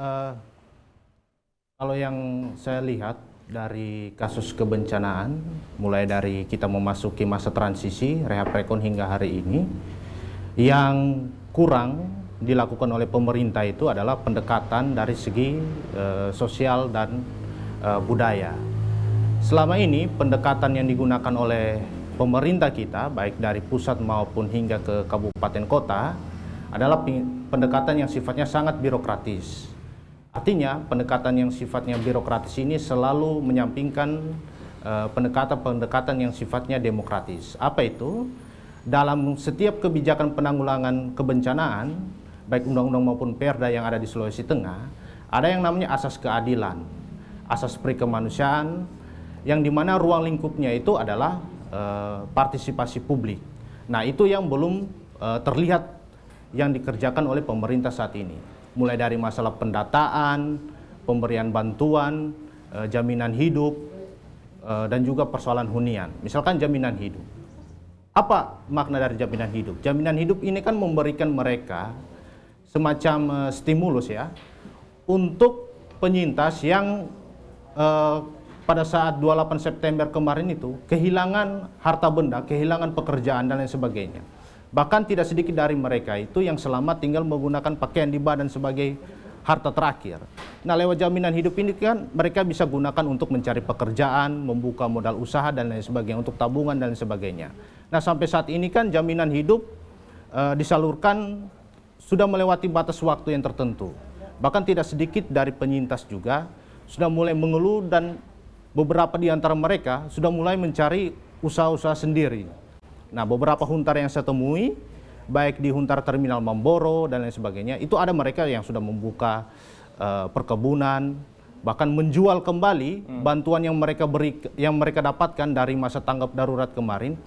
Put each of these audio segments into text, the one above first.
eh, kalau yang saya lihat dari kasus kebencanaan, mulai dari kita memasuki masa transisi, rehab rekon hingga hari ini, yang kurang dilakukan oleh pemerintah itu adalah pendekatan dari segi sosial dan budaya. Selama ini pendekatan yang digunakan oleh pemerintah kita, baik dari pusat maupun hingga ke kabupaten kota, adalah pendekatan yang sifatnya sangat birokratis. Artinya pendekatan yang sifatnya birokratis ini selalu menyampingkan pendekatan-pendekatan yang sifatnya demokratis. Apa itu? Dalam setiap kebijakan penanggulangan kebencanaan, baik undang-undang maupun perda yang ada di Sulawesi Tengah, ada yang namanya asas keadilan, asas perikemanusiaan, yang dimana ruang lingkupnya itu adalah partisipasi publik. Nah, itu yang belum terlihat yang dikerjakan oleh pemerintah saat ini. Mulai dari masalah pendataan, pemberian bantuan, jaminan hidup, dan juga persoalan hunian. Misalkan jaminan hidup. Apa makna dari jaminan hidup? Jaminan hidup ini kan memberikan mereka semacam stimulus ya, untuk penyintas yang pada saat 28 September kemarin itu kehilangan harta benda, kehilangan pekerjaan dan lain sebagainya. Bahkan tidak sedikit dari mereka itu yang selamat tinggal menggunakan pakaian di badan sebagai harta terakhir. Nah, lewat jaminan hidup ini kan mereka bisa gunakan untuk mencari pekerjaan, membuka modal usaha dan lain sebagainya, untuk tabungan dan lain sebagainya. Nah, sampai saat ini kan jaminan hidup disalurkan sudah melewati batas waktu yang tertentu. Bahkan tidak sedikit dari penyintas juga sudah mulai mengeluh dan beberapa di antara mereka sudah mulai mencari usaha-usaha sendiri. Nah, beberapa huntar yang saya temui, baik di huntar terminal Mamboro dan lain sebagainya, itu ada mereka yang sudah membuka perkebunan, bahkan menjual kembali bantuan yang mereka dapatkan dari masa tanggap darurat kemarin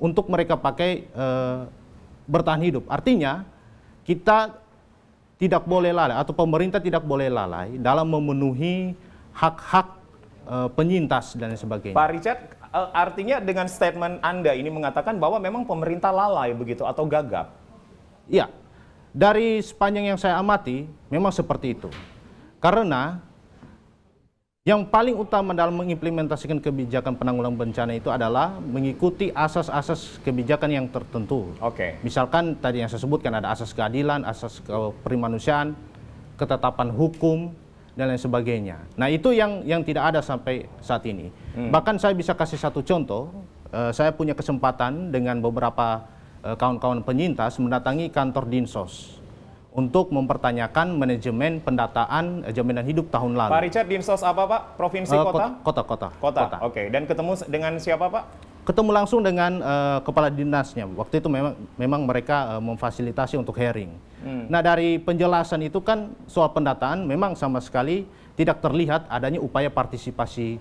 untuk mereka pakai bertahan hidup. Artinya, kita tidak boleh lalai atau pemerintah tidak boleh lalai dalam memenuhi hak-hak penyintas dan sebagainya. Pak Richard, artinya dengan statement Anda ini mengatakan bahwa memang pemerintah lalai begitu atau gagap? Iya, dari sepanjang yang saya amati memang seperti itu. Karena yang paling utama dalam mengimplementasikan kebijakan penanggulangan bencana itu adalah mengikuti asas-asas kebijakan yang tertentu. Oke. Misalkan tadi yang saya sebutkan ada asas keadilan, asas kemanusiaan, ketetapan hukum, dan lain sebagainya. Nah, itu yang tidak ada sampai saat ini. Bahkan saya bisa kasih satu contoh, saya punya kesempatan dengan beberapa kawan-kawan penyintas mendatangi kantor Dinsos untuk mempertanyakan manajemen pendataan jaminan hidup tahun lalu. Pak Richard, Dinsos apa Pak? Provinsi, kota? Kota. Oke, dan ketemu dengan siapa Pak? Ketemu langsung dengan kepala dinasnya. Waktu itu memang mereka memfasilitasi untuk hearing. Nah, dari penjelasan itu kan soal pendataan memang sama sekali tidak terlihat adanya upaya partisipasi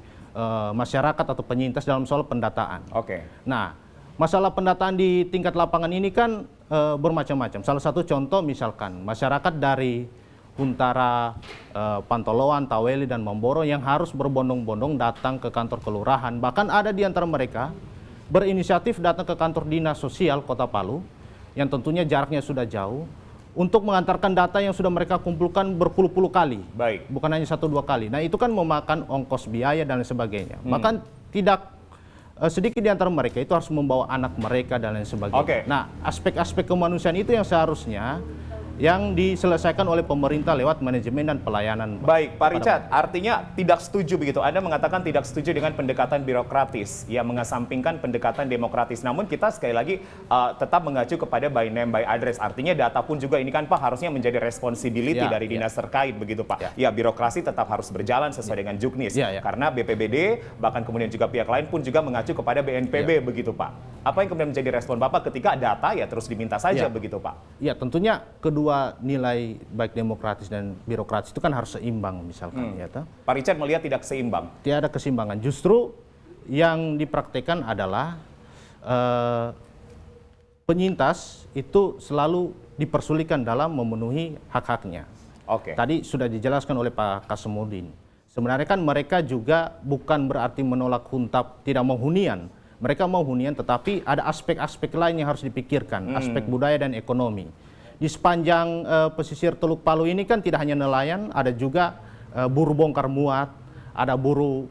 masyarakat atau penyintas dalam soal pendataan. Oke. Nah, masalah pendataan di tingkat lapangan ini kan bermacam-macam. Salah satu contoh misalkan masyarakat dari Huntara, Pantoloan, Taweli, dan Mamboro yang harus berbondong-bondong datang ke kantor kelurahan. Bahkan ada di antara mereka berinisiatif datang ke kantor dinas sosial Kota Palu, yang tentunya jaraknya sudah jauh, untuk mengantarkan data yang sudah mereka kumpulkan berpuluh-puluh kali. Baik. Bukan hanya 1-2 kali. Nah, itu kan memakan ongkos biaya dan lain sebagainya. Bahkan tidak sedikit di antara mereka itu harus membawa anak mereka dan lain sebagainya. Oke. Nah, aspek-aspek kemanusiaan itu yang seharusnya yang diselesaikan oleh pemerintah lewat manajemen dan pelayanan. Baik, Pak Richard, artinya tidak setuju begitu. Anda mengatakan tidak setuju dengan pendekatan birokratis yang mengesampingkan pendekatan demokratis. Namun kita sekali lagi tetap mengacu kepada by name by address. Artinya data pun juga ini kan Pak harusnya menjadi responsibility dari dinas terkait begitu Pak. Ya, birokrasi tetap harus berjalan sesuai dengan juknis. Karena BPBD bahkan kemudian juga pihak lain pun juga mengacu kepada BNPB begitu Pak. Apa yang kemudian menjadi respon Bapak ketika data ya terus diminta saja begitu Pak? Ya, tentunya kedua nilai baik demokratis dan birokratis itu kan harus seimbang misalkan ya toh. Pak Richard melihat tidak seimbang. Tidak ada keseimbangan. Justru yang dipraktekkan adalah penyintas itu selalu dipersulikan dalam memenuhi hak-haknya. Oke. Tadi sudah dijelaskan oleh Pak Kasmudin. Sebenarnya kan mereka juga bukan berarti menolak huntap, tidak mau hunian. Mereka mau hunian, tetapi ada aspek-aspek lain yang harus dipikirkan, aspek budaya dan ekonomi. di sepanjang pesisir Teluk Palu ini kan tidak hanya nelayan, ada juga buruh bongkar muat, ada buruh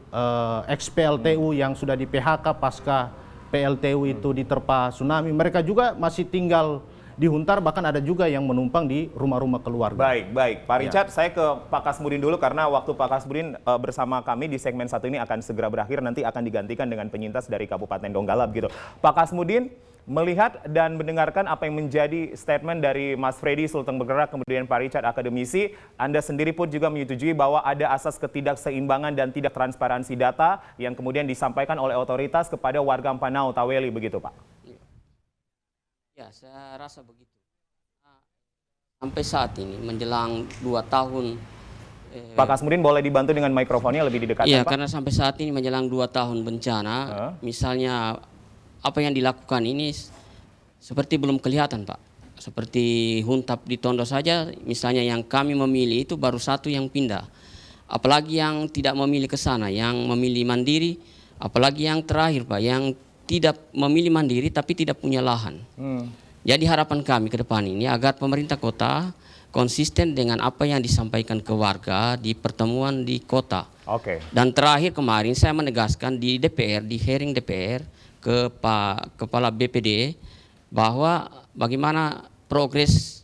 ex-PLTU yang sudah di PHK pasca PLTU itu diterpa tsunami. Mereka juga masih tinggal di Huntar, bahkan ada juga yang menumpang di rumah-rumah keluarga. Baik. Pak Richard, saya ke Pak Kasmudin dulu karena waktu Pak Kasmudin bersama kami di segmen 1 ini akan segera berakhir, nanti akan digantikan dengan penyintas dari Kabupaten Donggala gitu. Pak Kasmudin, melihat dan mendengarkan apa yang menjadi statement dari Mas Freddy Sultan Bergerak, kemudian Pak Richard akademisi, Anda sendiri pun juga menyetujui bahwa ada asas ketidakseimbangan dan tidak transparansi data yang kemudian disampaikan oleh otoritas kepada warga Empanau, Taweli, begitu Pak? Ya, saya rasa begitu. Sampai saat ini menjelang 2 tahun. Pak Kasmudin boleh dibantu dengan mikrofonnya lebih didekatkan, Iya, Pak? karena sampai saat ini menjelang 2 tahun bencana, misalnya apa yang dilakukan ini seperti belum kelihatan, Pak. Seperti Huntap di Tondo saja, misalnya yang kami memilih itu baru 1 yang pindah. Apalagi yang tidak memilih ke sana, yang memilih mandiri, apalagi yang terakhir, Pak, yang tidak memilih mandiri tapi tidak punya lahan. Jadi harapan kami ke depan ini agar pemerintah kota konsisten dengan apa yang disampaikan ke warga di pertemuan di kota. Oke. Dan terakhir kemarin saya menegaskan di DPR, di hearing DPR ke Pak Kepala BPD bahwa bagaimana progres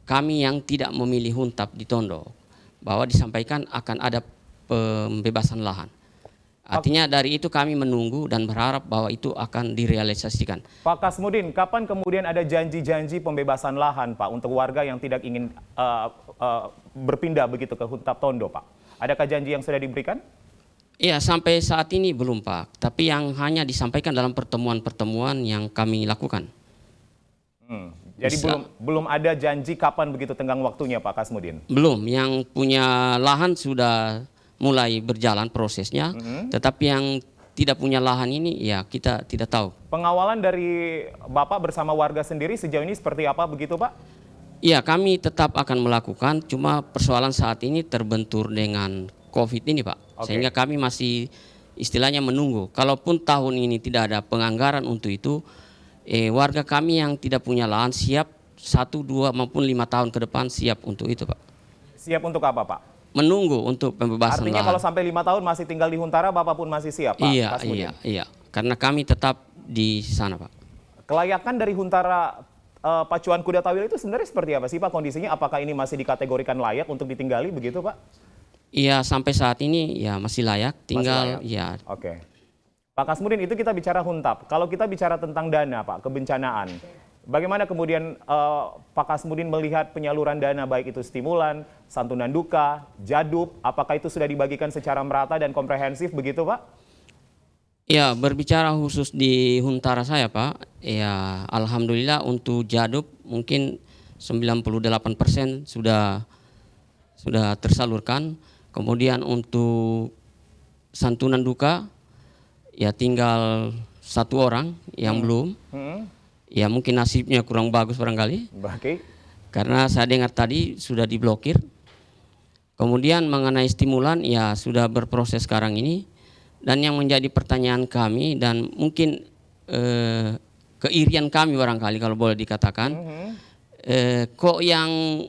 kami yang tidak memilih Huntap di Tondo, bahwa disampaikan akan ada pembebasan lahan. Artinya dari itu kami menunggu dan berharap bahwa itu akan direalisasikan. Pak Kasmudin, kapan kemudian ada janji-janji pembebasan lahan, Pak, untuk warga yang tidak ingin berpindah begitu ke Huntap Tondo, Pak? Adakah janji yang sudah diberikan? Iya, sampai saat ini belum, Pak. Tapi yang hanya disampaikan dalam pertemuan-pertemuan yang kami lakukan. Jadi belum ada janji kapan begitu tenggang waktunya, Pak Kasmudin? Belum. Yang punya lahan sudah mulai berjalan prosesnya, tetapi yang tidak punya lahan ini ya kita tidak tahu. Pengawalan dari Bapak bersama warga sendiri sejauh ini seperti apa begitu, Pak? Iya, kami tetap akan melakukan, cuma persoalan saat ini terbentur dengan COVID ini, Pak. Sehingga kami masih istilahnya menunggu. Kalaupun tahun ini tidak ada penganggaran untuk itu, warga kami yang tidak punya lahan siap 1, 2 maupun 5 tahun ke depan siap untuk itu, Pak. Siap untuk apa, Pak? Menunggu untuk pembebasan Artinya lahan. kalau sampai 5 tahun masih tinggal di Huntara, Bapak pun masih siap, Pak? Iya. Karena kami tetap di sana, Pak. Kelayakan dari Huntara Pacuan Kuda Tawil itu sebenarnya seperti apa sih, Pak, kondisinya? Apakah ini masih dikategorikan layak untuk ditinggali begitu, Pak? Iya, sampai saat ini ya masih layak, tinggal masih layak. ya. Oke. Pak Kasmudin, itu kita bicara Huntap. Kalau kita bicara tentang dana, Pak, kebencanaan, bagaimana kemudian Pak Kasmudin melihat penyaluran dana, baik itu stimulan, santunan duka, jadub, apakah itu sudah dibagikan secara merata dan komprehensif begitu, Pak? Ya, berbicara khusus di Huntara saya, Pak, ya alhamdulillah untuk jadub mungkin 98% sudah tersalurkan. Kemudian untuk santunan duka ya tinggal 1 orang yang belum. Ya mungkin nasibnya kurang bagus barangkali. Karena saya dengar tadi sudah diblokir. Kemudian mengenai stimulan ya sudah berproses sekarang ini. Dan yang menjadi pertanyaan kami dan mungkin keirian kami barangkali kalau boleh dikatakan, kok yang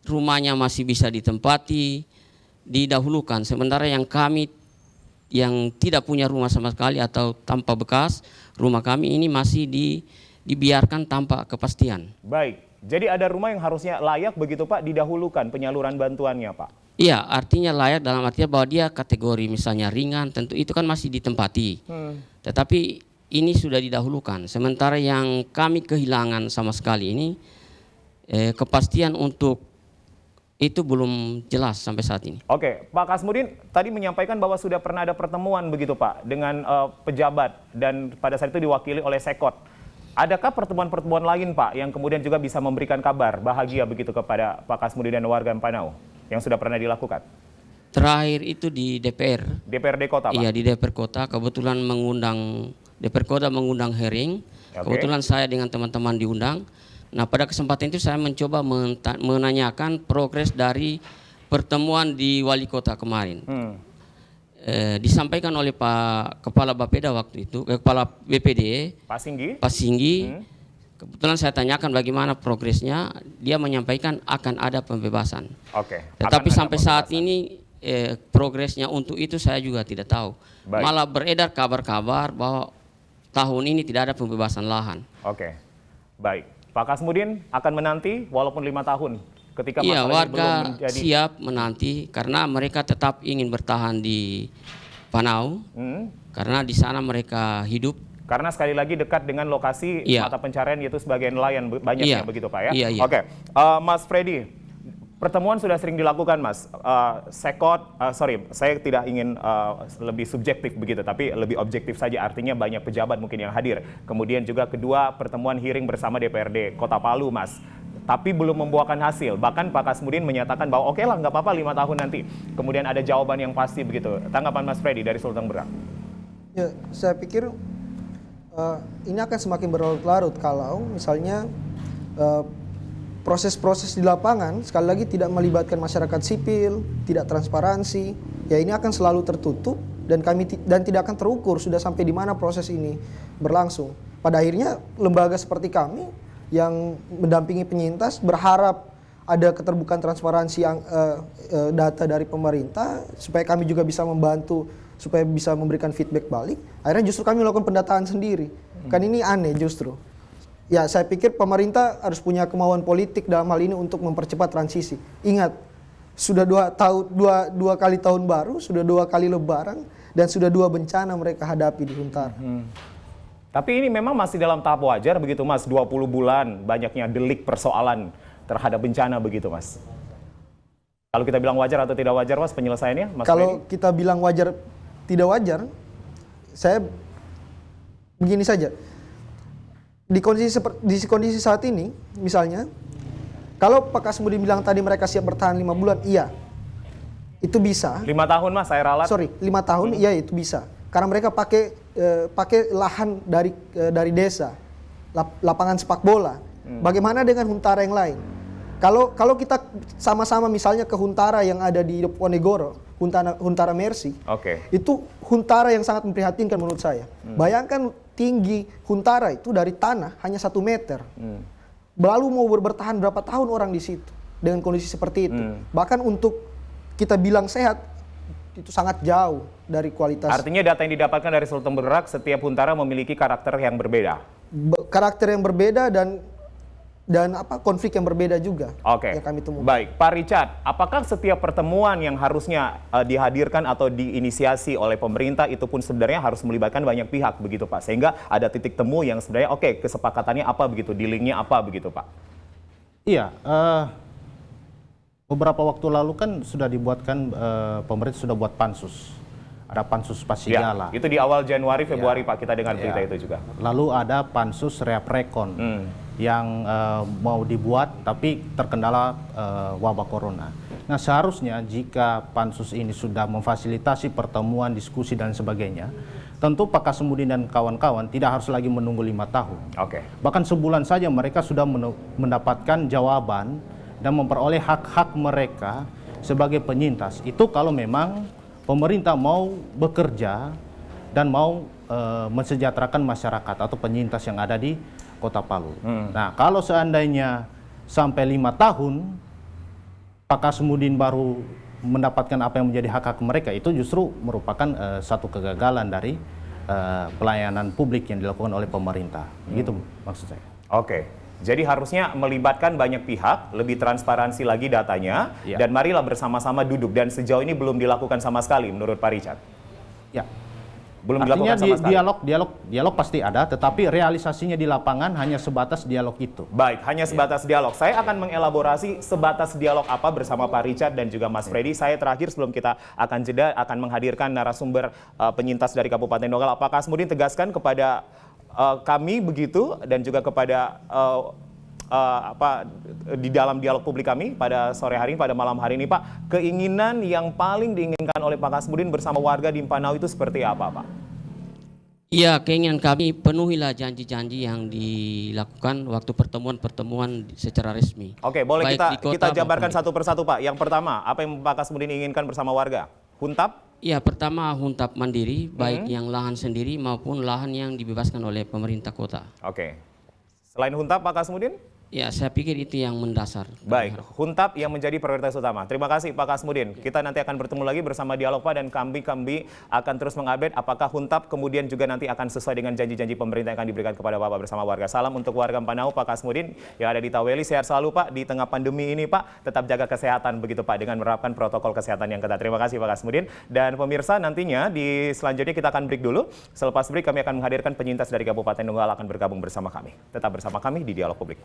rumahnya masih bisa ditempati, didahulukan, sementara yang kami yang tidak punya rumah sama sekali atau tanpa bekas, rumah kami ini masih dibiarkan tanpa kepastian. Baik, jadi ada rumah yang harusnya layak begitu, Pak, didahulukan penyaluran bantuannya, Pak? Iya, artinya layak dalam artinya bahwa dia kategori misalnya ringan, tentu itu kan masih ditempati. Tetapi ini sudah didahulukan. Sementara yang kami kehilangan sama sekali ini, kepastian untuk itu belum jelas sampai saat ini. Oke, Pak Kasmudin tadi menyampaikan bahwa sudah pernah ada pertemuan begitu, Pak, dengan pejabat dan pada saat itu diwakili oleh Sekot. Adakah pertemuan-pertemuan lain, Pak, yang kemudian juga bisa memberikan kabar bahagia begitu kepada Pak Kasmudin dan warga Empanau yang sudah pernah dilakukan? Terakhir itu di DPR. DPRD Kota, Pak? Iya, di DPR Kota. Kebetulan DPR Kota mengundang hearing. Kebetulan saya dengan teman-teman diundang. Nah, pada kesempatan itu saya mencoba menanyakan progres dari pertemuan di Wali Kota kemarin. Disampaikan oleh Pak Kepala Bapeda waktu itu, Kepala BPD, Pak Singgi. Pak Singgi, kebetulan saya tanyakan bagaimana progresnya, dia menyampaikan akan ada pembebasan. Oke. Tetapi Akan ada sampai saat pembebasan. ini progresnya untuk itu saya juga tidak tahu. Baik. Malah beredar kabar-kabar bahwa tahun ini tidak ada pembebasan lahan. Oke. Baik. Pak Kasmudin akan menanti walaupun 5 tahun ketika Iya, masalah ini belum warga menjadi. siap menanti karena mereka tetap ingin bertahan di Panau Hmm. karena di sana mereka hidup. Karena sekali lagi dekat dengan lokasi Iya. mata pencarian yaitu sebagai nelayan banyak Iya. ya begitu Pak ya. Iya, iya. Oke. Mas Freddy, pertemuan sudah sering dilakukan Mas. Saya tidak ingin lebih subjektif begitu, tapi lebih objektif saja. Artinya banyak pejabat mungkin yang hadir. Kemudian juga kedua pertemuan hearing bersama DPRD Kota Palu Mas. Tapi belum membuahkan hasil. Bahkan Pak Kasmudin menyatakan bahwa oke lah nggak apa-apa 5 tahun nanti. Kemudian ada jawaban yang pasti begitu. Tanggapan Mas Freddy dari Sultan Berak. Ya, saya pikir ini akan semakin berlarut-larut kalau misalnya proses-proses di lapangan sekali lagi tidak melibatkan masyarakat sipil, tidak transparansi. Ya ini akan selalu tertutup dan tidak akan terukur sudah sampai di mana proses ini berlangsung. Pada akhirnya lembaga seperti kami yang mendampingi penyintas berharap ada keterbukaan transparansi yang data dari pemerintah supaya kami juga bisa membantu supaya bisa memberikan feedback balik. Akhirnya justru kami melakukan pendataan sendiri. Kan ini aneh justru. Ya saya pikir pemerintah harus punya kemauan politik dalam hal ini untuk mempercepat transisi. Ingat, sudah dua kali tahun baru, sudah 2 kali lebaran, dan sudah 2 bencana mereka hadapi di Huntara. Tapi ini memang masih dalam tahap wajar begitu Mas, 20 bulan banyaknya delik persoalan terhadap bencana begitu Mas. Kalau kita bilang wajar atau tidak wajar Mas penyelesaiannya Mas Kalau Freddy? kita bilang wajar tidak wajar, saya begini saja. Di kondisi saat ini, misalnya, kalau Pak Kasmudin bilang tadi mereka siap bertahan 5 bulan, iya, itu bisa. 5 tahun Mas, saya ralat. 5 tahun, iya itu bisa. Karena mereka pakai lahan dari desa, lapangan sepak bola. Bagaimana dengan Huntara yang lain? Kalau kita sama-sama misalnya ke Huntara yang ada di Ponegoro, Huntara Mercy, itu Huntara yang sangat memprihatinkan menurut saya. Bayangkan tinggi Huntara itu dari tanah hanya 1 meter. Lalu mau bertahan berapa tahun orang di situ dengan kondisi seperti itu. Bahkan untuk kita bilang sehat, itu sangat jauh dari kualitas. Artinya data yang didapatkan dari Sultan Berak, setiap Huntara memiliki karakter yang berbeda. Karakter yang berbeda dan konflik yang berbeda juga yang kami temukan. Baik, Pak Richard, apakah setiap pertemuan yang harusnya dihadirkan atau diinisiasi oleh pemerintah itu pun sebenarnya harus melibatkan banyak pihak begitu Pak, sehingga ada titik temu yang sebenarnya kesepakatannya apa begitu, dealingnya apa begitu Pak? Iya, beberapa waktu lalu kan sudah dibuatkan, pemerintah sudah buat pansus. Ada pansus Pasigala. Itu di awal Januari, Februari Pak, kita dengar berita itu juga. Lalu ada pansus Reaprekon yang mau dibuat tapi terkendala wabah corona. Nah seharusnya jika pansus ini sudah memfasilitasi pertemuan, diskusi dan sebagainya, tentu Pak Kasmudin dan kawan-kawan tidak harus lagi menunggu 5 tahun. Bahkan sebulan saja mereka sudah mendapatkan jawaban dan memperoleh hak-hak mereka sebagai penyintas. Itu kalau memang pemerintah mau bekerja dan mau mensejahterakan masyarakat atau penyintas yang ada di Kota Palu. Nah, kalau seandainya sampai 5 tahun Pak Kasmudin baru mendapatkan apa yang menjadi hak-hak mereka, itu justru merupakan satu kegagalan dari pelayanan publik yang dilakukan oleh pemerintah. Gitu maksud saya. Jadi harusnya melibatkan banyak pihak, lebih transparansi lagi datanya, dan marilah bersama-sama duduk. Dan sejauh ini belum dilakukan sama sekali menurut Pak Richard. Ya. Belum Artinya dilakukan sama sekali. dialog pasti ada, tetapi realisasinya di lapangan hanya sebatas dialog itu. Baik, hanya sebatas dialog. Saya akan mengelaborasi sebatas dialog apa bersama Pak Richard dan juga Mas Freddy. Saya terakhir sebelum kita akan jeda akan menghadirkan narasumber penyintas dari Kabupaten Donggala. Pak Kasmudin tegaskan kepada kami begitu dan juga kepada di dalam dialog publik kami pada sore hari ini, pada malam hari ini Pak, keinginan yang paling diinginkan oleh Pak Kasmudin bersama warga di Panau itu seperti apa Pak? Iya, keinginan kami penuhilah janji-janji yang dilakukan waktu pertemuan-pertemuan secara resmi. Boleh Baik kita jabarkan satu persatu Pak. Yang pertama, apa yang Pak Kasmudin inginkan bersama warga? Huntap? Iya, pertama huntap mandiri, baik yang lahan sendiri maupun lahan yang dibebaskan oleh pemerintah kota. Selain Huntap, Pak Kasmudin? Ya, saya pikir itu yang mendasar. Baik, Huntap yang menjadi prioritas utama. Terima kasih Pak Kasmudin. Kita nanti akan bertemu lagi bersama Dialog Pak, dan kami akan terus mengupdate apakah Huntap kemudian juga nanti akan sesuai dengan janji-janji pemerintah yang akan diberikan kepada Bapak bersama warga. Salam untuk warga Empanau, Pak Kasmudin yang ada di Taweli. Sehat selalu Pak di tengah pandemi ini Pak. Tetap jaga kesehatan begitu Pak dengan menerapkan protokol kesehatan yang ketat. Terima kasih Pak Kasmudin. Dan pemirsa, nantinya di selanjutnya kita akan break dulu. Selepas break kami akan menghadirkan penyintas dari Kabupaten Nunggal akan bergabung bersama kami. Tetap bersama kami di Dialog Publik.